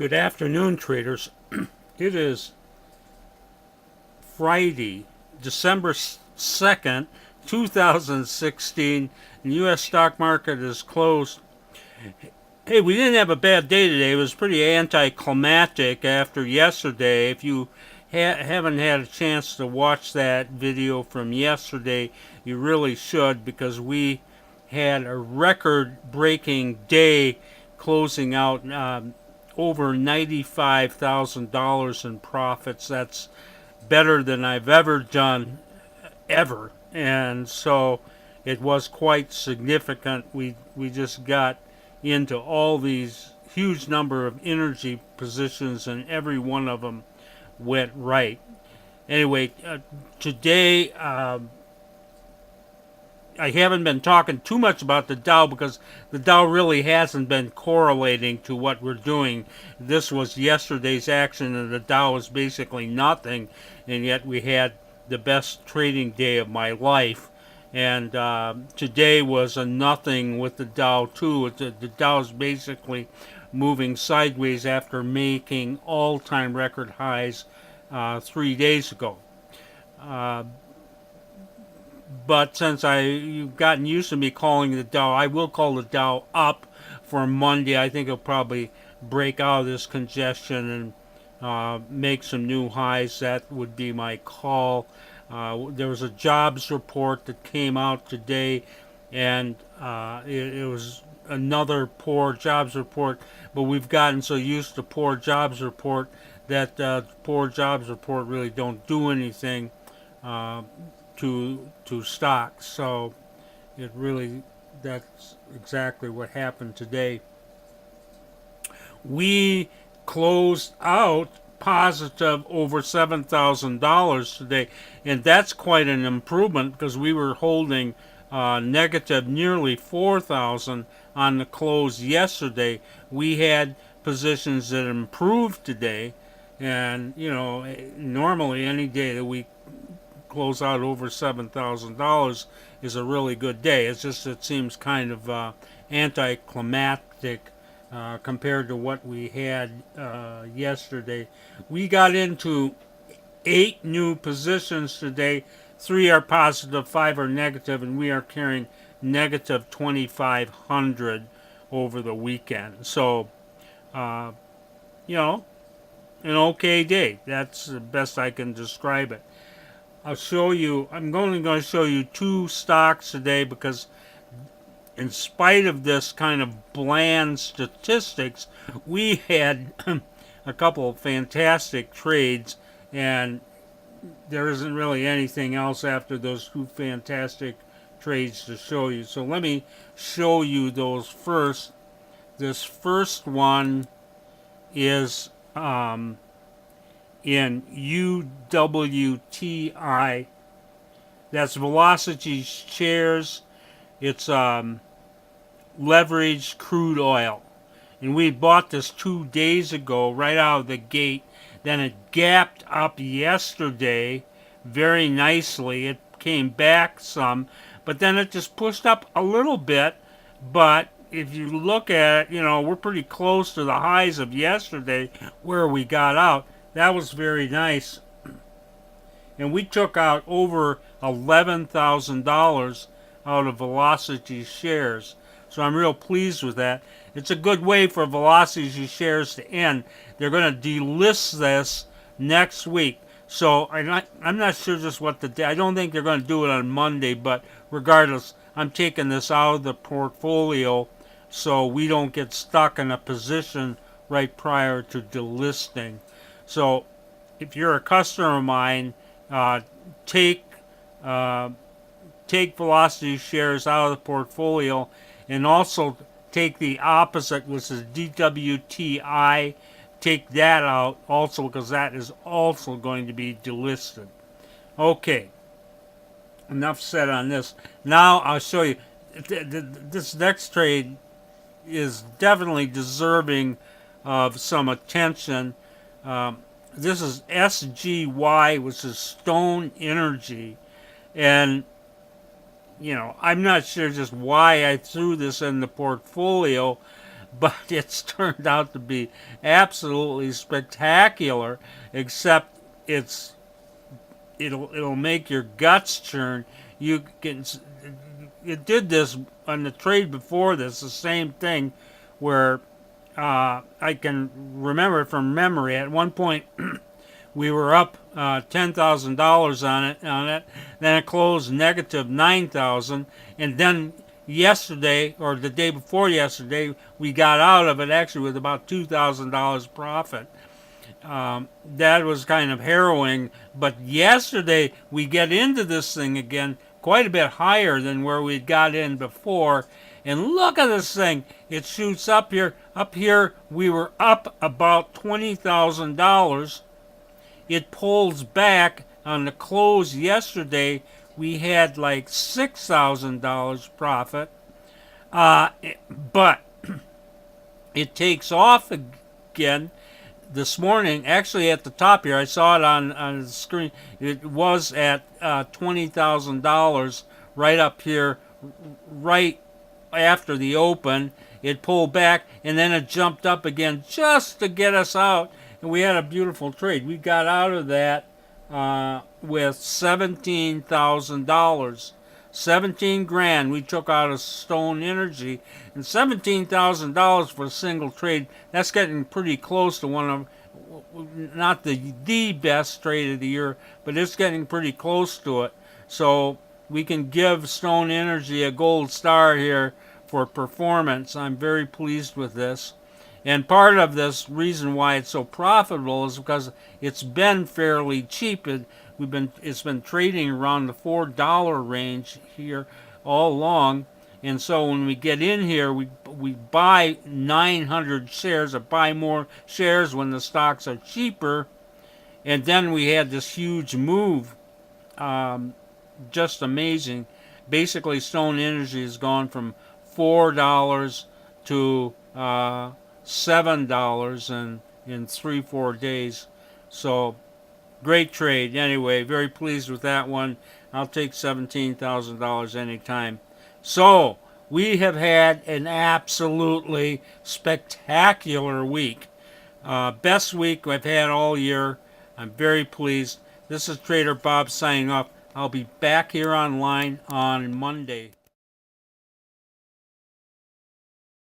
Good afternoon, traders. It is Friday, December 2nd, 2016, and the U.S. stock market is closed. Hey, we didn't have a bad day today. It was pretty anticlimactic after yesterday. If you haven't had a chance to watch that video from yesterday, you really should, because we had a record-breaking day, closing out over $95,000 in profits. That's better than I've ever done, ever. And so it was quite significant. We just got into all these huge number of energy positions, and every one of them went right. Anyway, today I haven't been talking too much about the Dow, because the Dow really hasn't been correlating to what we're doing. This was yesterday's action, and the Dow was basically nothing, and yet we had the best trading day of my life. And today was a nothing with the Dow too. The Dow is basically moving sideways after making all-time record highs 3 days ago. But since you've gotten used to me calling the Dow, I will call the Dow up for Monday. I think it'll probably break out of this congestion and make some new highs. That would be my call. There was a jobs report that came out today, and it was another poor jobs report. But we've gotten so used to poor jobs report that poor jobs report really don't do anything to stocks. So it really, that's exactly what happened today. We closed out positive over $7,000 today, and that's quite an improvement, because we were holding negative nearly 4,000 on the close yesterday. We had positions that improved today, and normally any day that we close out over $7,000 is a really good day. It's just, it seems kind of anticlimactic compared to what we had yesterday. We got into 8 new positions today. 3 are positive, 5 are negative, and we are carrying negative 2,500 over the weekend. So, an okay day. That's the best I can describe it. I'm only going to show you 2 stocks today, because in spite of this kind of bland statistics, we had a couple of fantastic trades, and there isn't really anything else after those 2 fantastic trades to show you. So let me show you those first. This first one is in UWTI. That's Velocity Shares. It's leveraged crude oil. And we bought this 2 days ago, right out of the gate. Then it gapped up yesterday very nicely. It came back some, but then it just pushed up a little bit. But if you look at it, we're pretty close to the highs of yesterday where we got out. That was very nice. And we took out over $11,000 out of Velocity Shares. So I'm real pleased with that. It's a good way for Velocity Shares to end. They're going to delist this next week. So I'm not sure just what the day. I don't think they're going to do it on Monday, but regardless, I'm taking this out of the portfolio so we don't get stuck in a position right prior to delisting. So if you're a customer of mine, take Velocity Shares out of the portfolio, and also take the opposite, which is DWTI. Take that out also, because that is also going to be delisted. Okay, enough said on this. Now I'll show you. This next trade is definitely deserving of some attention. This is SGY, which is Stone Energy. And, I'm not sure just why I threw this in the portfolio. but it's turned out to be absolutely spectacular. Except it'll make your guts churn. You can It did this on the trade before this, the same thing, where I can remember from memory. At one point, we were up $10,000 on it. Then it closed negative 9,000, and then yesterday or the day before yesterday, we got out of it actually with about $2,000 profit. That was kind of harrowing. But yesterday we get into this thing again quite a bit higher than where we got in before. And look at this thing. It shoots up here. Up here we were up about $20,000. It pulls back. On the close yesterday, we had like $6,000 profit. But it takes off again this morning. Actually, at the top here, I saw it on the screen. It was at $20,000 right up here, right after the open. It pulled back, and then it jumped up again just to get us out. And we had a beautiful trade. We got out of that with $17,000. 17 grand we took out of Stone Energy, and $17,000 for a single trade. That's getting pretty close to one of, not the best trade of the year, but it's getting pretty close to it. So we can give Stone Energy a gold star here for performance. I'm very pleased with this. And part of this reason why it's so profitable is because it's been fairly cheap. It's been trading around the $4 range here all along. And so when we get in here, we buy 900 shares, or buy more shares when the stocks are cheaper. And then we had this huge move, just amazing. Basically, Stone Energy has gone from $4 to $7 in 3-4 days. So great trade. Anyway, very pleased with that one. I'll take $17,000 anytime. So we have had an absolutely spectacular week. Best week I've had all year. I'm very pleased. This is Trader Bob signing off. I'll be back here online on Monday.